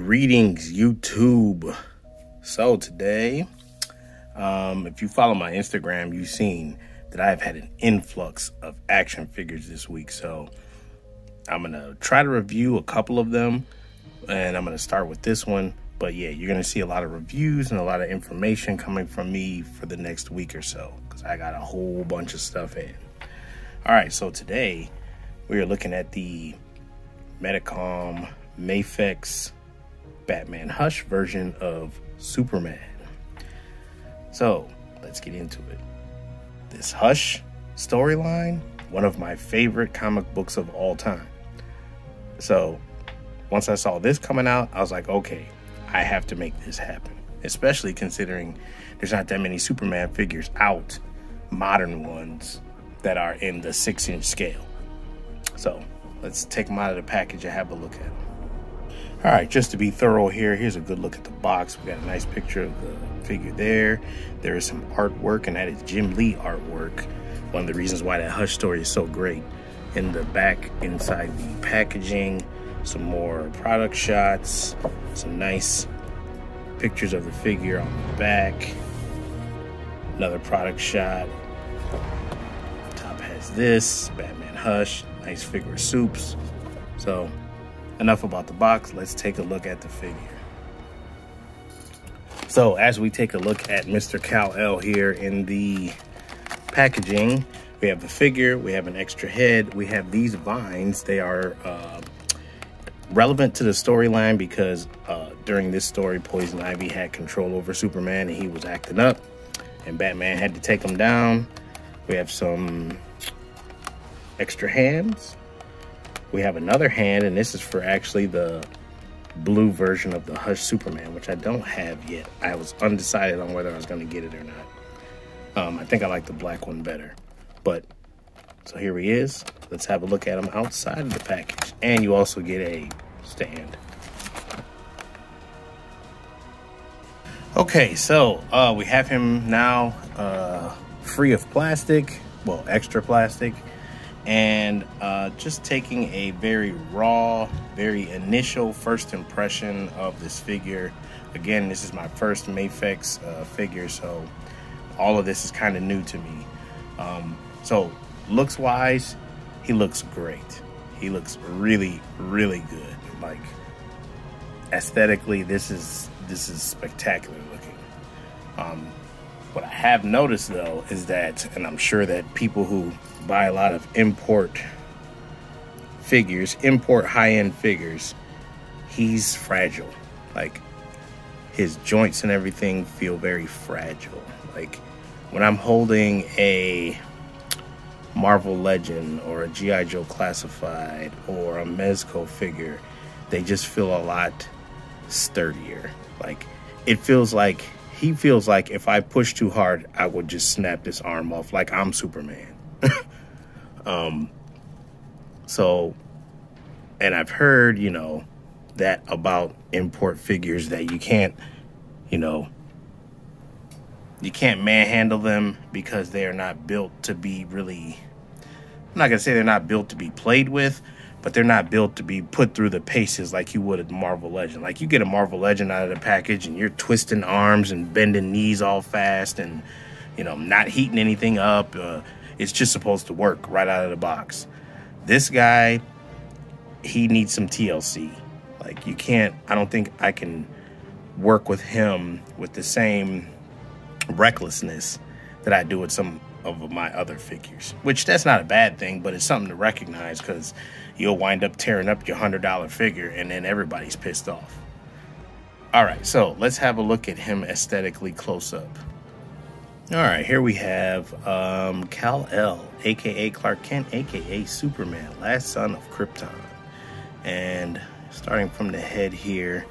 Greetings, YouTube. So today, if you follow my Instagram, you've seen that I've had an influx of action figures this week. So I'm going to try to review a couple of them, and I'm going to start with this one. But yeah, you're going to see a lot of reviews and a lot of information coming from me for the next week or so, because I got a whole bunch of stuff in. All right, so today we are looking at the Medicom Mafex Batman Hush version of Superman. So let's get into it. This Hush storyline, one of my favorite comic books of all time. So once I saw this coming out, I was like, okay, I have to make this happen, especially considering there's not that many Superman figures out, modern ones, that are in the 6-inch scale. So let's take them out of the package and have a look at them. All right, just to be thorough here, here's a good look at the box. We got a nice picture of the figure there. There is some artwork, and that is Jim Lee artwork. One of the reasons why that Hush story is so great. In the back, inside the packaging, some more product shots, some nice pictures of the figure on the back. Another product shot. Top has this, Batman Hush, nice figure of Soups. So enough about the box, let's take a look at the figure. So as we take a look at Mr. Kal-El here in the packaging, we have the figure, we have an extra head, we have these vines. They are relevant to the storyline because during this story, Poison Ivy had control over Superman and he was acting up, and Batman had to take him down. We have some extra hands. We have another hand, and this is for actually the blue version of the Hush Superman, which I don't have yet. I was undecided on whether I was going to get it or not. I think I like the black one better. But, so here he is. Let's have a look at him outside of the package. And you also get a stand. Okay, so we have him now free of plastic, well, extra plastic. And just taking a very raw, very initial first impression of this figure. Again, this is my first Mafex figure, so all of this is kind of new to me. So looks wise, he looks great. He looks really, really good. Like aesthetically, this is spectacular looking. What I have noticed though is that, and I'm sure that people who buy a lot of import figures, import high-end figures, he's fragile. Like his joints and everything feel very fragile. Like when I'm holding a Marvel Legend or a G.I. Joe Classified or a Mezco figure, they just feel a lot sturdier. Like it feels like, he feels like if I push too hard, I would just snap this arm off like I'm Superman. So, and I've heard, you know, that about import figures, that you can't, you know, you can't manhandle them because they are not built to be really, I'm not going to say they're not built to be played with, but they're not built to be put through the paces like you would a Marvel Legend. Like you get a Marvel Legend out of the package and you're twisting arms and bending knees all fast and, you know, not heating anything up. It's just supposed to work right out of the box. This guy, he needs some TLC. Like you can't, I don't think I can work with him with the same recklessness that I do with some of my other figures, which that's not a bad thing, but it's something to recognize because you'll wind up tearing up your $100 figure and then everybody's pissed off. All right, so let's have a look at him aesthetically close up. All right, here we have Kal-El, aka Clark Kent, aka Superman, last son of Krypton. And starting from the head here,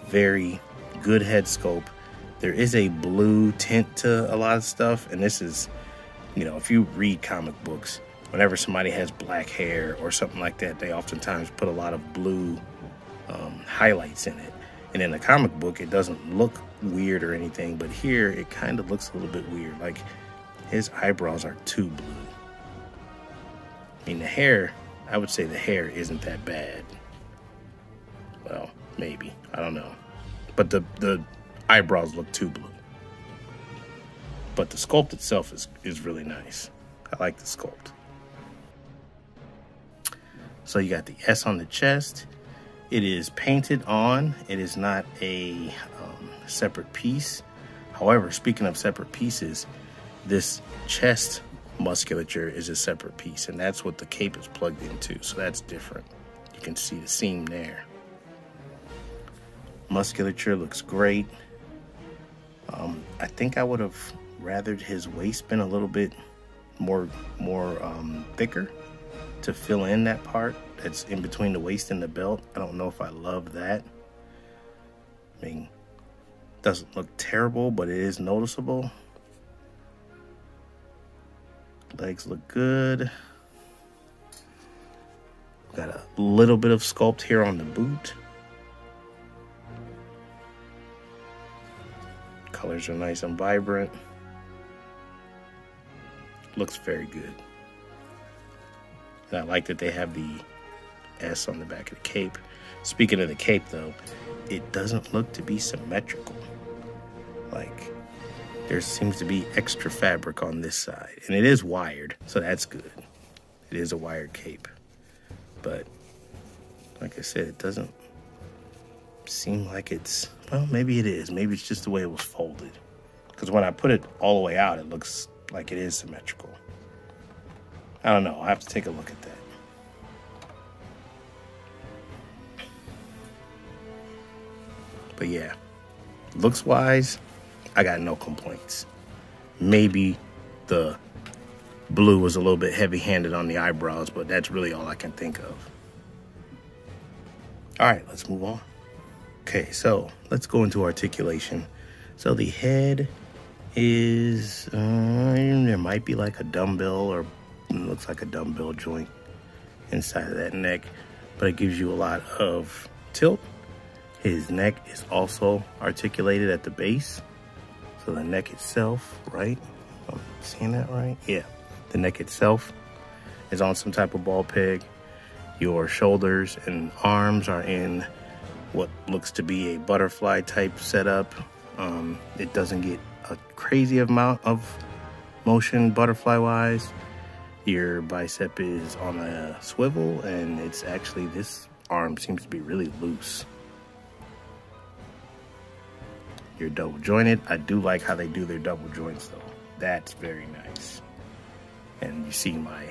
very good head sculpt. There is a blue tint to a lot of stuff, and this is, you know, if you read comic books, whenever somebody has black hair or something like that, they oftentimes put a lot of blue highlights in it. And in the comic book, it doesn't look weird or anything, but here it kind of looks a little bit weird. Like his eyebrows are too blue. I mean, the hair, I would say the hair isn't that bad. Well, maybe. I don't know. But the eyebrows look too blue. But the sculpt itself is really nice. I like the sculpt. So you got the S on the chest. It is painted on. It is not a separate piece. However, speaking of separate pieces, this chest musculature is a separate piece, and that's what the cape is plugged into. So that's different. You can see the seam there. Musculature looks great. I think I would have rathered his waist been a little bit more thicker to fill in that part that's in between the waist and the belt. I don't know if I love that. I mean, doesn't look terrible, but it is noticeable. Legs look good. Got a little bit of sculpt here on the boot. Colors are nice and vibrant. Looks very good. And I like that they have the S on the back of the cape. Speaking of the cape though, it doesn't look to be symmetrical. Like, there seems to be extra fabric on this side. And it is wired, so that's good. It is a wired cape. But, like I said, it doesn't seem like it's, well, maybe it is. Maybe it's just the way it was folded. Because when I put it all the way out, it looks like it is symmetrical. I don't know. I'll have to take a look at that. But yeah, looks wise, I got no complaints. Maybe the blue was a little bit heavy-handed on the eyebrows, but that's really all I can think of. All right, let's move on. Okay, so let's go into articulation. So the head is, there might be like a dumbbell, or it looks like a dumbbell joint inside of that neck, but it gives you a lot of tilt. His neck is also articulated at the base. So the neck itself, right? I'm seeing that right? Yeah, the neck itself is on some type of ball peg. Your shoulders and arms are in what looks to be a butterfly type setup. It doesn't get a crazy amount of motion butterfly wise. Your bicep is on a swivel, and it's actually, this arm seems to be really loose. You're double jointed. I do like how they do their double joints though. That's very nice. And you see my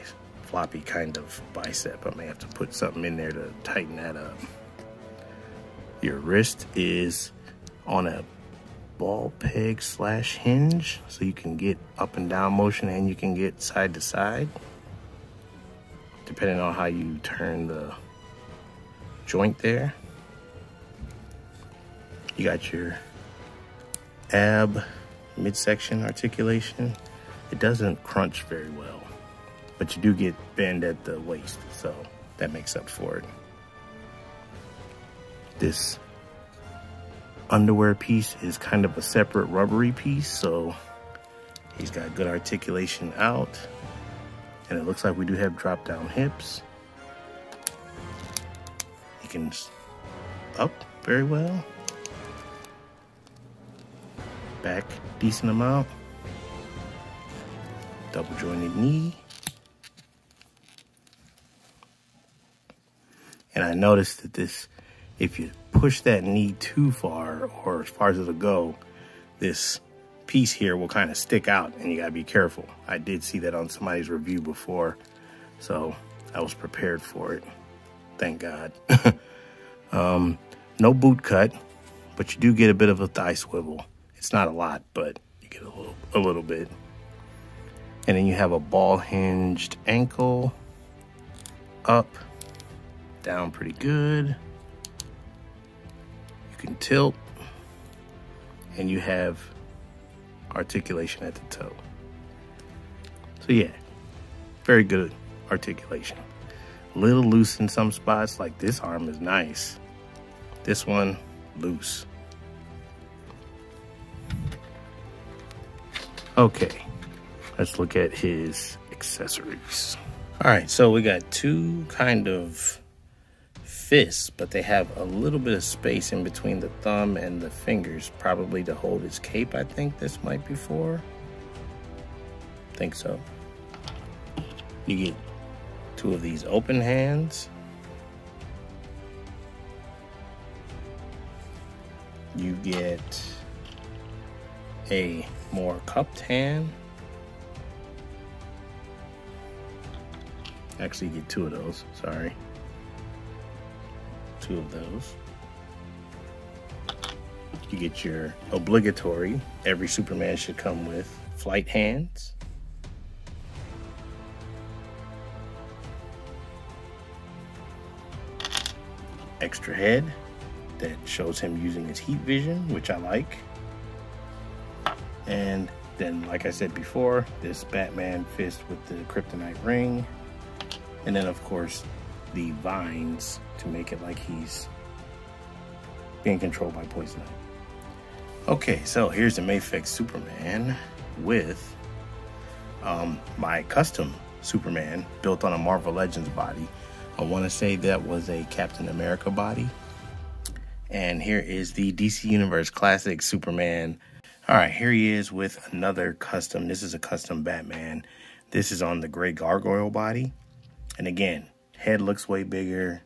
floppy kind of bicep. I may have to put something in there to tighten that up. Your wrist is on a ball peg / hinge, so you can get up and down motion, and you can get side to side depending on how you turn the joint there. You got your ab midsection articulation. It doesn't crunch very well, but you do get bend at the waist, so that makes up for it. This underwear piece is kind of a separate rubbery piece, so he's got good articulation out, and it looks like we do have drop down hips. He can up very well. Back decent amount. Double jointed knee. And I noticed that this, if you push that knee too far, or as far as it'll go, this piece here will kind of stick out, and you gotta be careful. I did see that on somebody's review before, so I was prepared for it. Thank God. No boot cut, but you do get a bit of a thigh swivel. It's not a lot, but you get a little bit. And then you have a ball hinged ankle, up, down pretty good. You can tilt, and you have articulation at the toe. So yeah, very good articulation. A little loose in some spots, like this arm is nice. This one, loose. Okay, let's look at his accessories. All right, so we got two kind of fists, but they have a little bit of space in between the thumb and the fingers, probably to hold his cape. I think this might be for. I think so. You get two of these open hands. You get a more cupped hand. Actually, you get two of those, sorry. Two of those. You get your obligatory, every Superman should come with, flight hands. Extra head that shows him using his heat vision, which I like. And then, like I said before, this Batman fist with the kryptonite ring. And then, of course, the vines to make it like he's being controlled by Poison Ivy. Okay, so here's the Mafex Superman with my custom Superman built on a Marvel Legends body. I want to say that was a Captain America body. And here is the DC Universe Classic Superman. All right, here he is with another custom. This is a custom Batman. This is on the gray gargoyle body. And again, head looks way bigger.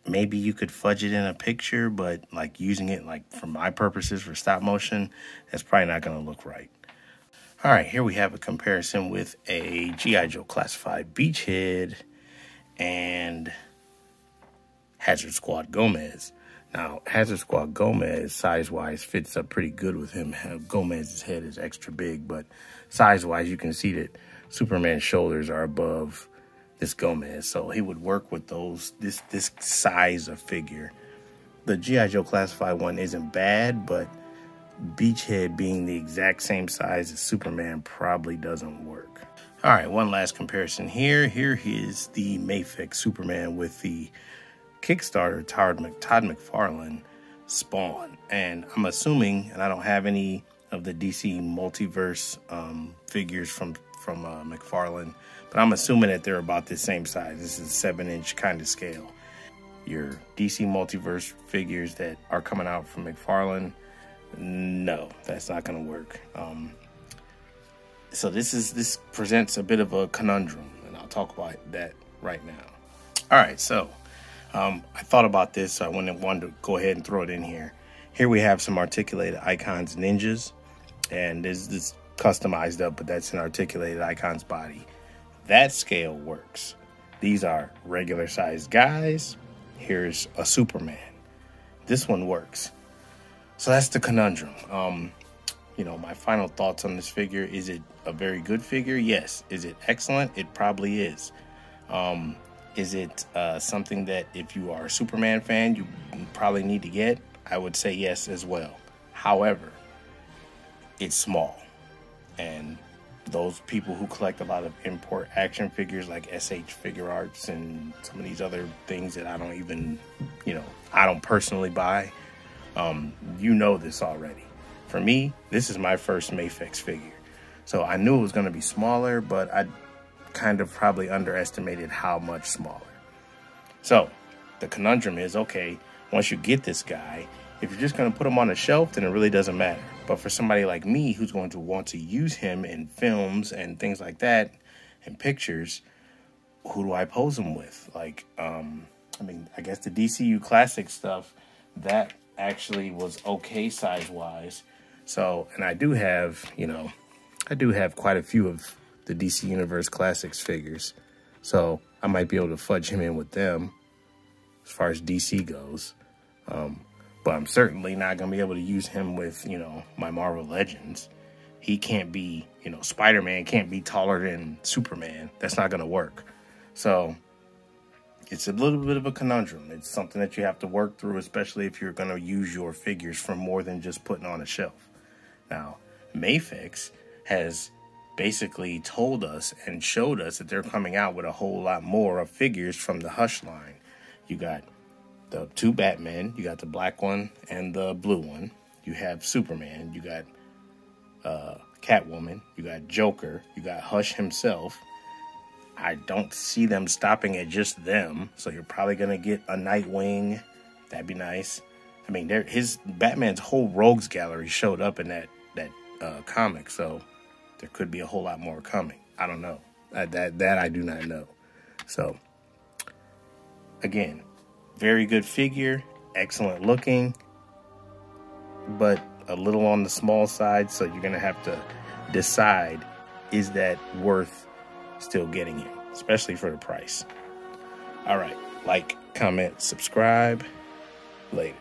Maybe you could fudge it in a picture, but like using it like for my purposes for stop motion, that's probably not going to look right. All right, here we have a comparison with a G.I. Joe Classified Beachhead and Hazard Squad Gomez. Now, Hazard Squad Gomez, size-wise, fits up pretty good with him. Gomez's head is extra big, but size-wise, you can see that Superman's shoulders are above this Gomez, so he would work with those this size of figure. The G.I. Joe Classified one isn't bad, but Beachhead being the exact same size as Superman probably doesn't work. All right, one last comparison here. Here is the Mafex Superman with the Kickstarter Todd McFarlane Spawn. And I'm assuming, and I don't have any of the DC multiverse figures from McFarlane, but I'm assuming that they're about the same size. This is a 7-inch kind of scale. Your DC multiverse figures that are coming out from McFarlane, no, that's not going to work. So this presents a bit of a conundrum, and I'll talk about that right now. All right, so I thought about this, so I wanted to go ahead and throw it in here. Here we have some articulated icons ninjas, and this customized up, but that's an articulated icons body. That scale works. These are regular sized guys. Here's a Superman. This one works. So that's the conundrum. You know, my final thoughts on this figure. Is it a very good figure? Yes. Is it excellent? It probably is. Is it something that if you are a Superman fan, you probably need to get? I would say yes as well. However, it's small. And those people who collect a lot of import action figures like SH Figure Arts and some of these other things that I don't even, I don't personally buy, you know this already. For me, this is my first Mafex figure. So I knew it was going to be smaller, but I kind of probably underestimated how much smaller. So the conundrum is, okay, once you get this guy, if you're just going to put him on a shelf, then it really doesn't matter. But for somebody like me who's going to want to use him in films and things like that and pictures, who do I pose him with? Like, I guess the DCU classic stuff, that actually was okay size-wise. So, and I do have quite a few of the DC Universe Classics figures. So I might be able to fudge him in with them as far as DC goes. But I'm certainly not going to be able to use him with, my Marvel Legends. He can't be, Spider-Man can't be taller than Superman. That's not going to work. So it's a little bit of a conundrum. It's something that you have to work through, especially if you're going to use your figures for more than just putting on a shelf. Now, Mafex has basically told us and showed us that they're coming out with a whole lot more of figures from the Hush line. You got the two Batmen, you got the black one and the blue one. You have Superman, you got Catwoman, you got Joker, you got Hush himself, I don't see them stopping at just them. So you're probably going to get a Nightwing. That'd be nice. I mean, his Batman's whole rogues gallery showed up in that comic. So there could be a whole lot more coming. I don't know. That I do not know. So, again, very good figure. Excellent looking. But a little on the small side. So you're going to have to decide, is that worth still getting him, especially for the price. All right, like, comment, subscribe. Later.